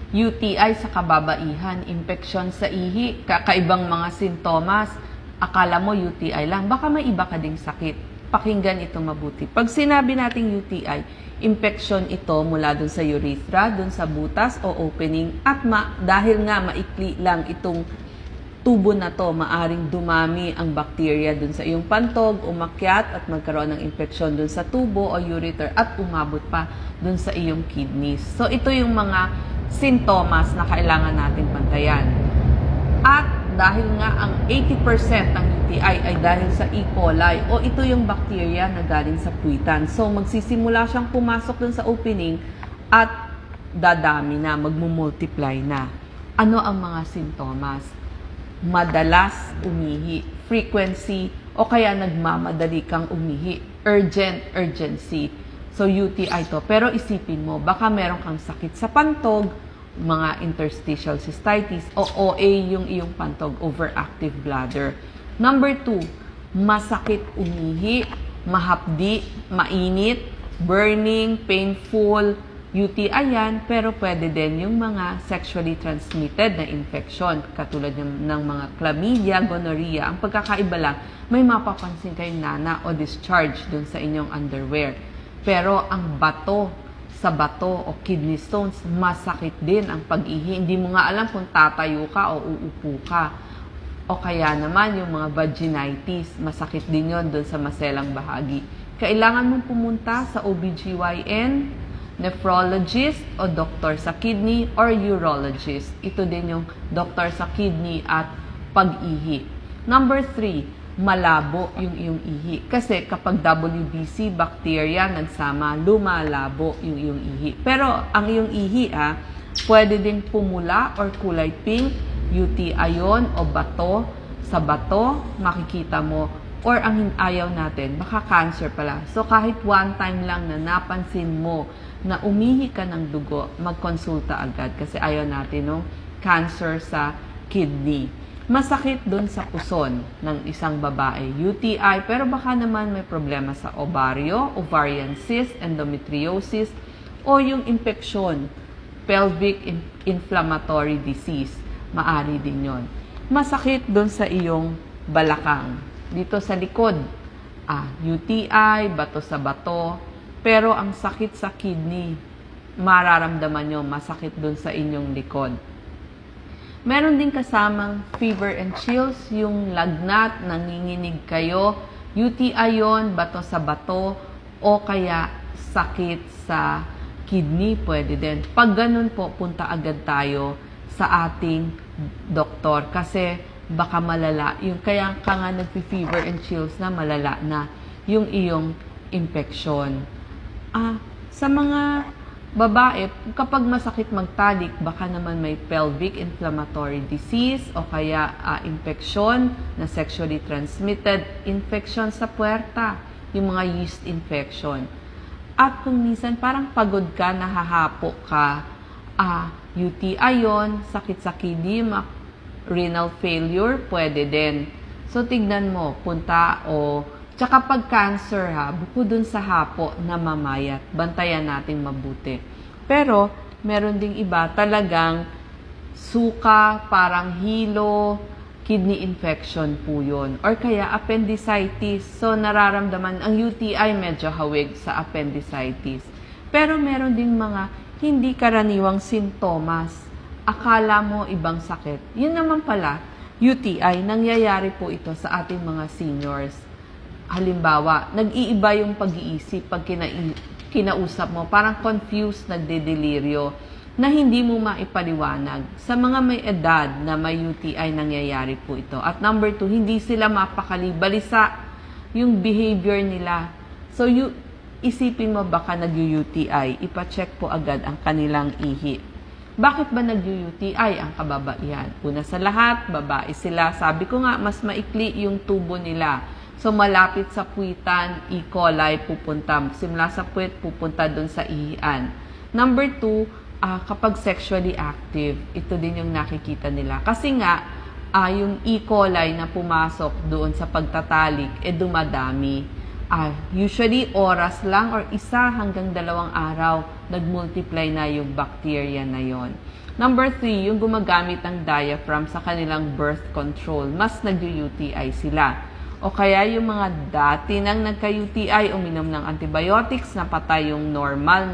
UTI sa kababaihan, infeksyon sa ihi, kakaibang mga sintomas, akala mo UTI lang, baka may iba ka ding sakit. Pakinggan ito mabuti. Pag sinabi nating UTI, infeksyon ito mula dun sa urethra, dun sa butas o opening, at dahil nga maikli lang itong tubo na to, maaring dumami ang bacteria dun sa iyong pantog, umakyat at magkaroon ng infeksyon dun sa tubo o ureter at umabot pa dun sa iyong kidneys. So ito yung mga sintomas na kailangan natin pantayan. At dahil nga ang 80% ng UTI ay dahil sa E. coli o ito yung bacteria na galing sa puwitan. So magsisimula siyang pumasok dun sa opening at dadami na, magmumultiply na. Ano ang mga sintomas? Madalas umihi, frequency, o kaya nagmamadali kang umihi, urgency. So UTI to. Pero isipin mo, baka meron kang sakit sa pantog, mga interstitial cystitis, o OA yung iyong pantog, overactive bladder. Number 2, masakit umihi, mahapdi, mainit, burning, painful, UTI yan, pero pwede din yung mga sexually transmitted na infection, katulad ng mga chlamydia, gonorrhea. Ang pagkakaiba lang, may mapapansin kayong nana o discharge dun sa inyong underwear. Pero ang bato o kidney stones, masakit din ang pag-ihi. Hindi mo nga alam kung tatayo ka o uupo ka. O kaya naman yung mga vaginitis, masakit din yon dun sa maselang bahagi. Kailangan mong pumunta sa OBGYN, nephrologist o doktor sa kidney or urologist. Ito din yung doktor sa kidney at pag-ihi. Number 3, malabo yung iyong ihi. Kasi kapag WBC bacteria nagsama, lumalabo yung iyong ihi. Pero ang iyong ihi pwede din pumula or kulay pink, UTI yon o bato. Sa bato, makikita mo, or ang ayaw natin, baka cancer pala. So kahit one time lang na napansin mo na umihi ka ng dugo, magkonsulta agad kasi ayaw natin ng cancer sa kidney. Masakit dun sa puson ng isang babae, UTI, pero baka naman may problema sa ovaryo, ovarian cyst, endometriosis, o yung infeksyon, pelvic inflammatory disease, maari din yon. Masakit dun sa iyong balakang, dito sa likod, UTI, bato sa bato, pero ang sakit sa kidney, mararamdaman nyo, masakit dun sa inyong likod. Meron din kasamang fever and chills, yung lagnat, nanginginig kayo, UTI yon, bato sa bato, o kaya sakit sa kidney, pwede din. Pag ganun po, punta agad tayo sa ating doktor kasi baka malala. Yung kaya ka nga nag-fever and chills na malala na yung iyong infection. Sa mga babae, kapag masakit magtalik, baka naman may pelvic inflammatory disease o kaya infection na sexually transmitted, infection sa puwerta, yung mga yeast infection. At kung minsan parang pagod ka, nahahapo ka, UTI yon, sakit sa kidney, renal failure, pwede din. So, tignan mo, punta tsaka pag cancer bukod dun sa hapo na mamayat, bantayan natin mabuti. Pero, meron ding iba talagang suka, parang hilo, kidney infection po yun. Or kaya appendicitis. So, nararamdaman, ang UTI medyo hawig sa appendicitis. Pero meron ding mga hindi karaniwang sintomas. Akala mo ibang sakit. Yun naman pala, UTI, nangyayari po ito sa ating mga seniors. Halimbawa, nag-iiba yung pag-iisip pag kinausap mo, parang confused, nagdedeliryo, na hindi mo maipaliwanag. Sa mga may edad na may UTI, nangyayari po ito. At number 2, hindi sila mapakali, balisa yung behavior nila. So, isipin mo baka nag-UTI, ipacheck po agad ang kanilang ihi. Bakit ba nag-UTI ang kababaihan? Una sa lahat, babae sila. Sabi ko nga, mas maikli yung tubo nila. So, malapit sa puwitan, E. coli pupunta. Simula sa puwit, pupunta dun sa ihian. Number 2, kapag sexually active, ito din yung nakikita nila. Kasi nga, yung E. coli na pumasok doon sa pagtatalik, dumadami. Usually, oras lang or 1 hanggang 2 araw, nag-multiply na yung bacteria na yon. Number 3, yung gumagamit ng diaphragm sa kanilang birth control, mas nag-UTI sila. O kaya yung mga dati nang nagka-UTI, uminom ng antibiotics, napatay yung normal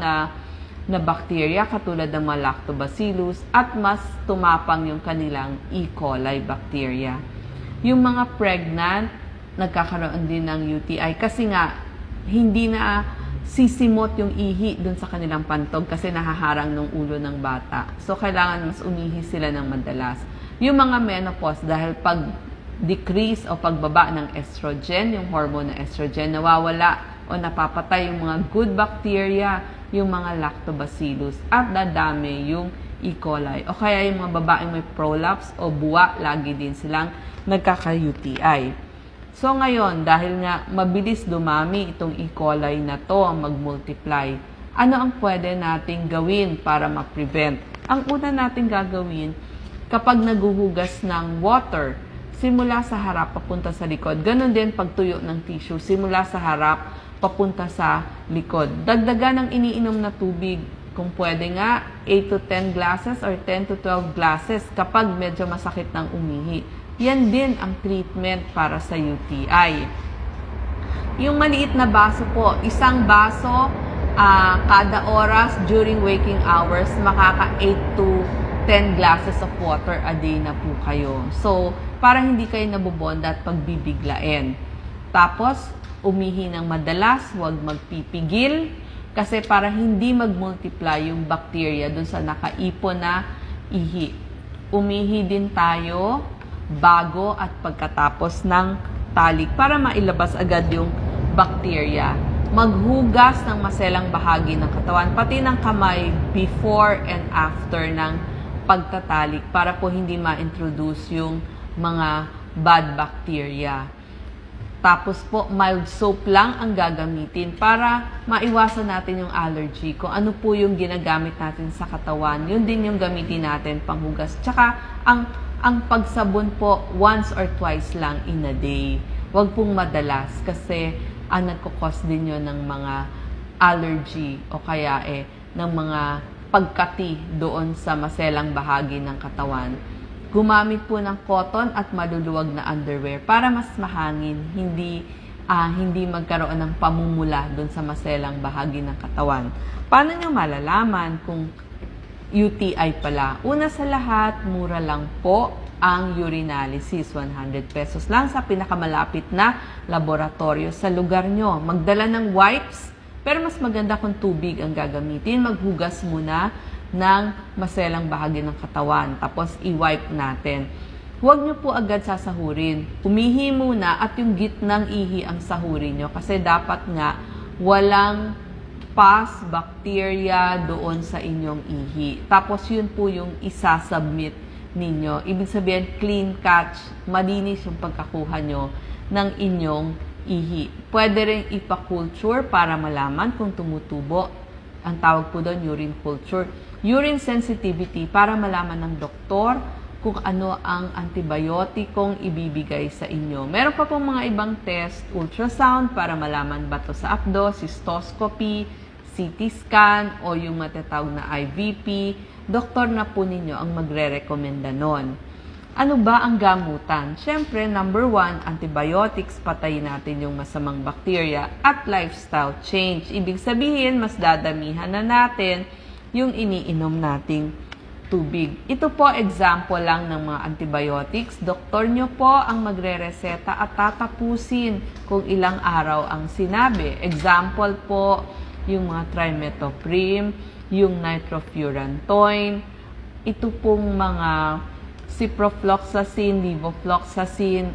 na bacteria katulad ng mga lactobacillus at mas tumapang yung kanilang E. coli bacteria. Yung mga pregnant, nagkakaroon din ng UTI kasi nga hindi na sisimot yung ihi dun sa kanilang pantog kasi nahaharang ng ulo ng bata. So, kailangan mas umihi sila ng madalas. Yung mga menopause, dahil pag-decrease o pagbaba ng estrogen, yung hormone na estrogen, nawawala o napapatay yung mga good bacteria, yung mga lactobacillus, at dadami yung E. coli. O kaya yung mga babaeng may prolapse o buwa, lagi din silang nagkaka-UTI. So ngayon, dahil nga mabilis dumami itong E. coli na to, mag-multiply, ano ang pwede nating gawin para ma-prevent? Ang una nating gagawin, kapag naguhugas ng water, simula sa harap papunta sa likod. Ganon din pagtuyo ng tissue, simula sa harap papunta sa likod. Dagdagan ng iniinom na tubig, kung pwede nga 8 to 10 glasses or 10 to 12 glasses kapag medyo masakit ng umihi. Yan din ang treatment para sa UTI. Yung maliit na baso po, 1 baso kada oras during waking hours, makaka 8 to 10 glasses of water a day na po kayo. So, para hindi kayo nabubonda at pagbibiglain. Tapos, umihi ng madalas, huwag magpipigil, kasi para hindi mag-multiply yung bacteria dun sa nakaipon na ihi. Umihi din tayo bago at pagkatapos ng talik para mailabas agad yung bacteria. Maghugas ng maselang bahagi ng katawan, pati ng kamay before and after ng pagtatalik para po hindi ma-introduce yung mga bad bacteria. Tapos po, mild soap lang ang gagamitin para maiwasan natin yung allergy. Kung ano po yung ginagamit natin sa katawan, yun din yung gamitin natin panghugas. Tsaka, ang pagsabon po, once or twice lang in a day. Huwag pong madalas kasi nagkukos din yun ng mga allergy o kaya ng mga pagkati doon sa maselang bahagi ng katawan. Gumamit po ng cotton at maluluwag na underwear para mas mahangin, hindi magkaroon ng pamumula doon sa maselang bahagi ng katawan. Paano nyo malalaman kung UTI pala? Una sa lahat, mura lang po ang urinalysis. 100 pesos lang sa pinakamalapit na laboratorio sa lugar nyo. Magdala ng wipes, pero mas maganda kung tubig ang gagamitin. Maghugas muna ng maselang bahagi ng katawan. Tapos, i-wipe natin. Huwag nyo po agad sasahurin. Umihi muna at yung gitnang ihi ang sahurin nyo. Kasi dapat nga, walang pus, bacteria doon sa inyong ihi. Tapos, yun po yung isasubmit ninyo. Ibig sabihin, clean catch, malinis yung pagkakuha nyo ng inyong ihi. Pwede rin ipa-culture para malaman kung tumutubo. Ang tawag po doon, urine culture. Urine sensitivity para malaman ng doktor kung ano ang antibiotikong ibibigay sa inyo. Meron pa pong mga ibang test, ultrasound para malaman ba to sa apdo, cystoscopy, CT scan o yung matatawag na IVP. Doktor na po ninyo ang magre-rekomenda nun. Ano ba ang gamutan? Siyempre, number 1, antibiotics, patayin natin yung masamang bacteria at lifestyle change. Ibig sabihin, mas dadamihan na natin yung iniinom nating tubig. Ito po, example lang ng mga antibiotics. Doktor nyo po ang magre-reseta at tatapusin kung ilang araw ang sinabi. Example po, yung mga trimethoprim, yung nitrofurantoin, ito pong mga ciprofloxacin, levofloxacin,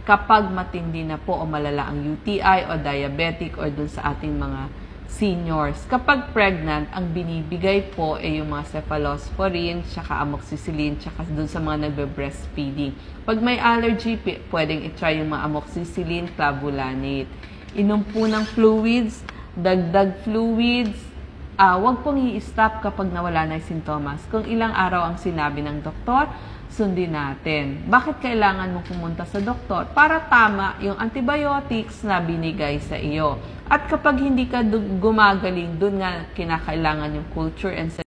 kapag matindi na po o malala ang UTI o diabetic o dun sa ating mga seniors. Kapag pregnant, ang binibigay po ay yung mga cephalosporin, tsaka amoxicillin, tsaka dun sa mga nagbe-breastfeeding. Pag may allergy, pwedeng i-try yung mga amoxicillin, clavulanate. Inom po ng fluids, dagdag fluids, Huwag pong i-stop kapag nawala na yung sintomas. Kung ilang araw ang sinabi ng doktor, sundin natin. Bakit kailangan mo pumunta sa doktor? Para tama yung antibiotics na binigay sa iyo. At kapag hindi ka gumagaling, dun nga kinakailangan yung culture and